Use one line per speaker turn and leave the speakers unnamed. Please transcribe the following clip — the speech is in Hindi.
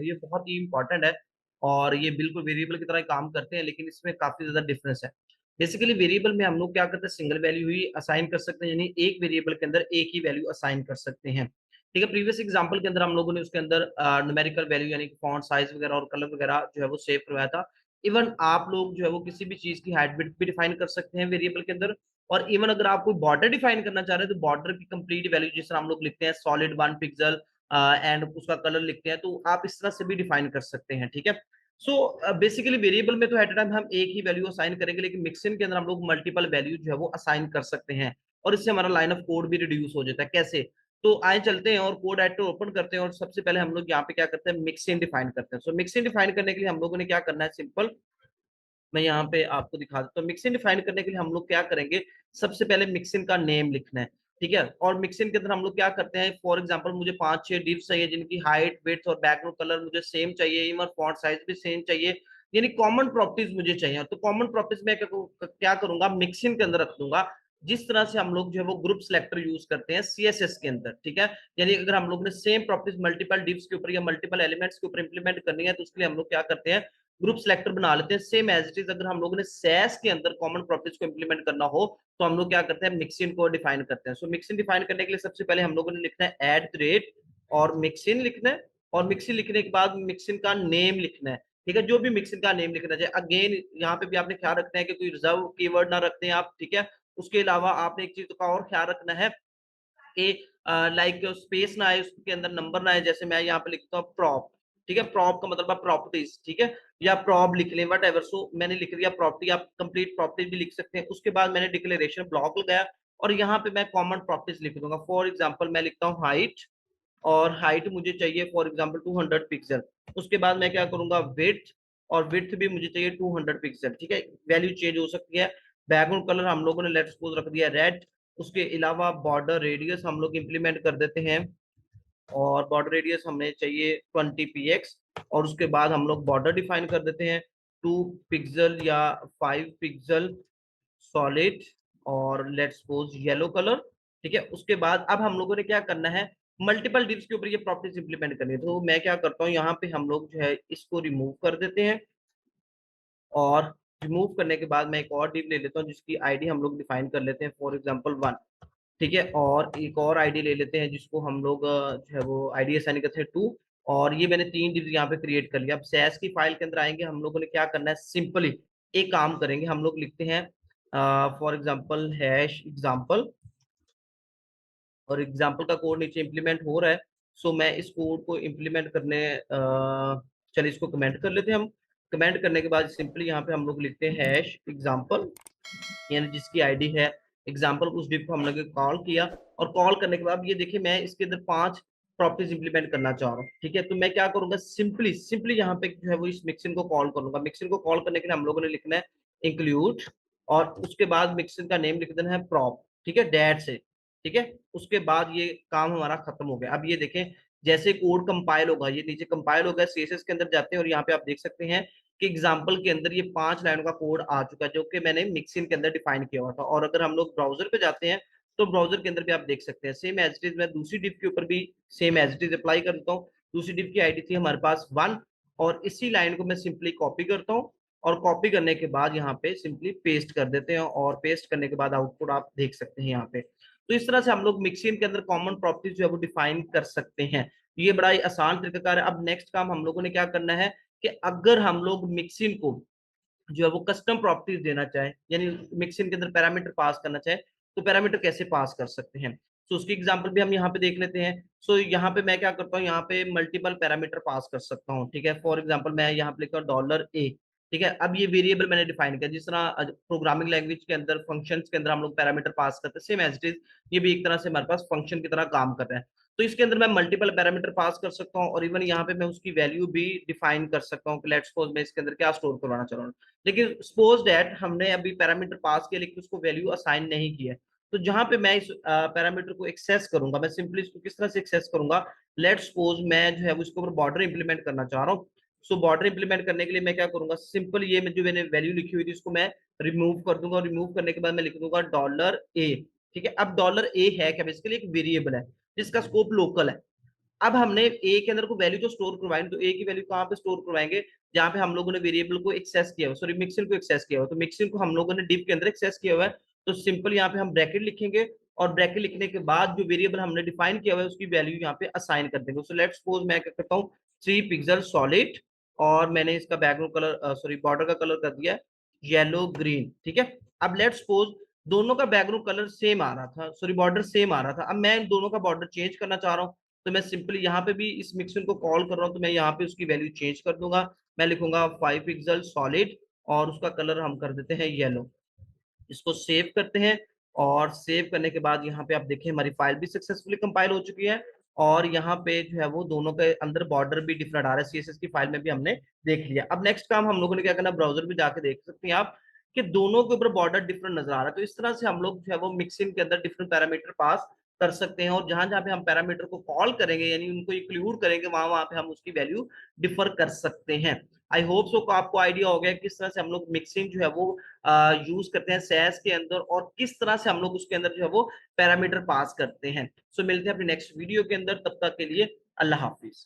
ये बहुत ही इंपॉर्टेंट है और ये बिल्कुल वेरिएबल की तरह काम करते हैं, लेकिन इसमें काफी ज्यादा डिफरेंस है। बेसिकली वेरिएबल में हम लोग क्या करते हैं, सिंगल वैल्यू ही असाइन कर सकते हैं, यानी एक वेरिएबल के अंदर एक ही वैल्यू असाइन कर सकते हैं। ठीक है, प्रीवियस एग्जांपल के अंदर हम लोगों ने उसके अंदर न्यूमेरिकल वैल्यू यानी फॉन्ट साइज वगैरह और कलर वगैरह जो है वो सेव करवाया था। इवन आप लोग जो है वो किसी भी चीज की हाइट विड्थ भी डिफाइन कर सकते हैं वेरिएबल के अंदर। और इवन अगर आप कोई बॉर्डर डिफाइन करना चाह रहे हैं तो बॉर्डर की कंप्लीट वैल्यू जिस तरह हम लोग लिखते हैं सॉलिड 1 पिक्सल एंड उसका कलर लिखते हैं, तो आप इस तरह से भी डिफाइन कर सकते हैं। ठीक है, सो बेसिकली वेरिएबल में तो एट टाइम हम एक ही वैल्यू असाइन करेंगे, लेकिन मिक्सिंग के अंदर हम लोग मल्टीपल वैल्यू जो है वो असाइन कर सकते हैं और इससे हमारा लाइन ऑफ कोड भी रिड्यूस हो जाता है। कैसे? तो आए चलते हैं और कोड एडिटर ओपन करते हैं और सबसे पहले हम लोग यहाँ पे क्या करते हैं, मिक्सिंग डिफाइन करते हैं। सो मिक्सिंग डिफाइन करने के लिए हम लोगों ने क्या करना है, सिंपल मैं यहाँ पे आपको दिखा देता हूँ। मिक्सिंग डिफाइन करने के लिए हम लोग क्या करेंगे, सबसे पहले मिक्सिंग का नेम लिखना है। ठीक है, और मिक्सिंग के अंदर हम लोग क्या करते हैं, फॉर एग्जांपल मुझे 5-6 डिव्स चाहिए जिनकी हाइट विड्थ और बैकग्राउंड कलर मुझे सेम चाहिए, इवन फॉन्ट साइज भी सेम चाहिए, यानी कॉमन प्रॉपर्टीज मुझे चाहिए। तो कॉमन प्रॉपर्टीज मैं क्या करूंगा, मिक्सिंग के अंदर रख दूंगा, जिस तरह से हम लोग जो है वो ग्रुप सेलेक्टर यूज करते हैं सीएसएस के अंदर। ठीक है, यानी अगर हम लोग ने सेम प्रॉपर्टीज मल्टीपल डिव्स के ऊपर या मल्टीपल एलिमेंट्स के ऊपर इंप्लीमेंट करनी है, तो उसके लिए हम लोग क्या करते हैं, ग्रुप सेलेक्टर बना लेते हैं सेम एज इट इज। अगर हम लोगों ने सैस के अंदर कॉमन प्रॉपर्टीज को इंप्लीमेंट करना हो तो हम लोग क्या करते हैं, मिक्सिन को डिफाइन करते हैं। सो मिक्सिन डिफाइन करने के लिए सबसे पहले हम लोगों ने लिखना है एट द रेट और मिक्सिन लिखना है, और मिक्सिन लिखने के बाद मिक्सिन का नेम लिखना है। ठीक है, जो भी मिक्सिन का नेम लिखना चाहिए। अगेन यहाँ पे भी आपने ख्याल रखना है कि कोई रिजर्व कीवर्ड ना रखते हैं आप। ठीक है, उसके अलावा आपने एक चीज का और ख्याल रखना है कि लाइक स्पेस ना आए उसके अंदर, नंबर ना आए। जैसे मैं यहाँ पे लिखता हूँ प्रॉप। ठीक है, प्रॉप का मतलब है प्रॉपर्टीज। ठीक है, या प्रॉप लिख लें वट एवर। सो मैंने लिख लिया प्रॉपर्टी, आप कंप्लीट प्रॉपर्टीज भी लिख सकते हैं। उसके बाद मैंने डिक्लेरेशन ब्लॉक लगाया और यहाँ पे मैं कॉमन प्रॉपर्टीज लिख दूंगा। फॉर एग्जाम्पल मैं लिखता हूँ हाइट, और हाइट मुझे चाहिए फॉर एग्जाम्पल 200 पिक्सल। उसके बाद मैं क्या करूंगा, विड्थ, और विड्थ भी मुझे चाहिए 200 पिक्सल। ठीक है, वैल्यू चेंज हो सकती है। बैकग्राउंड कलर हम लोगों ने लेट्स सपोज रख दिया रेड। उसके अलावा बॉर्डर रेडियस हम लोग इंप्लीमेंट कर देते हैं, और बॉर्डर रेडियस हमें चाहिए 20 px। और उसके बाद हम लोग बॉर्डर डिफाइन कर देते हैं 2 पिक्सल या 5 पिक्सल सॉलिड, और लेट्स सपोज येलो कलर। ठीक है, उसके बाद अब हम लोगों ने क्या करना है, मल्टीपल डिव्स के ऊपर ये प्रॉपर्टीज इंप्लीमेंट करनी है। तो मैं क्या करता हूँ, यहाँ पे हम लोग जो है इसको रिमूव कर देते हैं, और रिमूव करने के बाद मैं एक और डिव ले लेता हूँ जिसकी आईडी हम लोग डिफाइन कर लेते हैं फॉर एग्जांपल 1। ठीक है, और एक और आईडी ले लेते हैं जिसको हम लोग जो है वो आईडी असाइन करते हैं 2। और ये मैंने 3 डिव्स यहाँ पे क्रिएट कर लिया। अब सैस की फाइल के अंदर आएंगे, हम लोगों ने क्या करना है, सिंपली एक काम करेंगे, हम लोग लिखते हैं फॉर एग्जांपल हैश एग्जांपल, और एग्जाम्पल का कोड नीचे इंप्लीमेंट हो रहा है। सो मैं इस कोड को इंप्लीमेंट करने चलिए इसको कमेंट कर लेते हैं हम। कमेंट करने के बाद सिंपली यहाँ पे हम लोग लिखते हैं हैश एग्जाम्पल, यानी जिसकी आईडी है एग्जाम्पल, उस डिव को हम लोग कॉल किया। और कॉल करने के बाद ये देखिए मैं इसके अंदर 5 प्रॉपर्टीज इंप्लीमेंट करना चाह रहा हूँ। ठीक है, तो मैं क्या करूंगा, सिंपली सिंपली यहाँ पे जो है वो इस मिक्सिंग को कॉल करूंगा। मिक्सिंग को कॉल करने के लिए हम लोगों ने लिखना है इंक्लूड, और उसके बाद मिक्सिंग का नेम लिख देना है प्रॉप। ठीक है, डैट से। ठीक है, उसके बाद ये काम हमारा खत्म हो गया। अब ये देखें, जैसे कोड कंपाइल होगा, ये नीचे कंपाइल होगा, सीएसएस के अंदर जाते हैं और यहाँ पे आप देख सकते हैं कि एग्जाम्पल के अंदर ये 5 लाइनों का कोड आ चुका है जो कि मैंने मिक्सिंग के अंदर डिफाइन किया हुआ था। और अगर हम लोग ब्राउजर पे जाते हैं तो ब्राउजर के अंदर भी आप देख सकते हैं सेम एज इट इज। मैं दूसरी डिव के ऊपर भी same as it is apply कर देता हूँ। दूसरी डिव की आईडी थी हमारे पास 1, और इसी लाइन को मैं सिंपली कॉपी करता हूँ, और कॉपी करने के बाद यहाँ पे सिंपली पेस्ट कर देते हैं, और पेस्ट करने के बाद आउटपुट आप देख सकते हैं यहाँ पे। तो इस तरह से हम लोग मिक्सिंग के अंदर कॉमन प्रॉपर्टीज जो है वो डिफाइन कर सकते हैं। ये बड़ा ही आसान तरीकाकार है। अब नेक्स्ट काम हम लोगों ने क्या करना है कि अगर हम लोग मिक्सिंग को जो है वो कस्टम प्रॉपर्टीज देना चाहे, यानी मिक्सिंग के अंदर पैरामीटर पास करना चाहे, तो पैरामीटर कैसे पास कर सकते हैं। सो उसकी एग्जांपल भी हम यहाँ पे देख लेते हैं। सो यहाँ पे मैं क्या करता हूँ, यहाँ पे मल्टीपल पैरामीटर पास कर सकता हूँ। ठीक है, फॉर एग्जांपल मैं यहाँ पे लिखता हूँ $A। ठीक है, अब ये वेरिएबल मैंने डिफाइन किया, जिस तरह प्रोग्रामिंग लैंग्वेज के अंदर फंक्शंस के अंदर हम लोग पैरामीटर पास करते हैं, सेम एज इट इज ये भी एक तरह से हमारे पास फंक्शन की तरह काम कर रहा है। तो इसके अंदर मैं मल्टीपल पैरामीटर पास कर सकता हूँ, और इवन यहाँ पे मैं उसकी वैल्यू भी डिफाइन कर सकता हूँ कि लेट्स सपोज मैं इसके अंदर क्या स्टोर करवाना चाह रहा हूँ। लेकिन सपोज दैट हमने अभी पैरामीटर पास किया लेकिन उसको वैल्यू असाइन नहीं किया है, तो जहां पे मैं इस पैरामीटर को एक्सेस करूंगा, मैं सिंपली इसको किस तरह से एक्सेस करूंगा, लेट्स सपोज मैं जो है उसके ऊपर बॉर्डर इंप्लीमेंट करना चाह रहा हूँ। सो बॉर्डर इंप्लीमेंट करने के लिए मैं क्या करूंगा, सिंपल ये जो मैंने वैल्यू लिखी हुई थी इसको मैं रिमूव कर दूंगा, और रिमूव करने के बाद मैं लिख दूंगा $A। ठीक है, अब $A है क्या, बेसिकली एक वेरिएबल है जिसका स्कोप लोकल है। अब हमने ए के अंदर को वैल्यू तो स्टोर करवाई, तो ए की वैल्यू कहाँ पे स्टोर करवाएंगे, जहाँ पे हम लोगों ने वेरिएबल को एक्सेस किया हुआ, सॉरी मिक्सिंग को एक्सेस किया हुआ, तो मिक्सिंग को हम लोगों ने डिव के अंदर एक्सेस किया हुआ है, तो सिंपल यहाँ पे हम ब्रैकेट लिखेंगे और ब्रैकेट लिखने के बाद जो वेरिएबल हमने डिफाइन किया हुआ है उसकी वैल्यू यहाँ पे असाइन कर देंगे। सो लेट्स सपोज मैं क्या करता हूँ 3 पिक्सल सॉलिड और मैंने इसका बैकग्राउंड कलर सॉरी बॉर्डर का कलर कर दिया है येलो ग्रीन, ठीक है। अब लेट्स सपोज दोनों का बैकग्राउंड कलर सेम आ रहा था, सॉरी बॉर्डर सेम आ रहा था, अब मैं इन दोनों का बॉर्डर चेंज करना चाह रहा हूँ, तो मैं सिंपली यहाँ पे भी इस मिक्सिंग को कॉल कर रहा हूँ, तो मैं यहाँ पे उसकी वैल्यू चेंज कर दूंगा, मैं लिखूंगा 5 पिक्सल सॉलिड और उसका कलर हम कर देते हैं येलो। इसको सेव करते हैं और सेव करने के बाद यहाँ पे आप देखें हमारी फाइल भी सक्सेसफुली कंपाइल हो चुकी है और यहाँ पे जो है वो दोनों के अंदर बॉर्डर भी डिफरेंट आ रहा है, सीएसएस की फाइल में भी हमने देख लिया। अब नेक्स्ट काम हम लोगों ने क्या करना, ब्राउजर में जाके देख सकते हैं आप कि दोनों के ऊपर बॉर्डर डिफरेंट नजर आ रहा है, तो इस तरह से हम लोग जो है वो मिक्सिंग के अंदर डिफरेंट पैरामीटर पास कर सकते हैं और जहां जहां पे हम पैरामीटर को कॉल करेंगे यानी उनको इंक्लूड करेंगे वहां वहां पे हम उसकी वैल्यू डिफर कर सकते हैं। आई होप सो को आपको आइडिया हो गया किस तरह से हम लोग मिक्सिंग जो है वो यूज करते हैं सैस के अंदर और किस तरह से हम लोग उसके अंदर जो है वो पैरामीटर पास करते हैं। सो मिलते हैं अपने नेक्स्ट वीडियो के अंदर, तब तक के लिए अल्लाह हाफिज।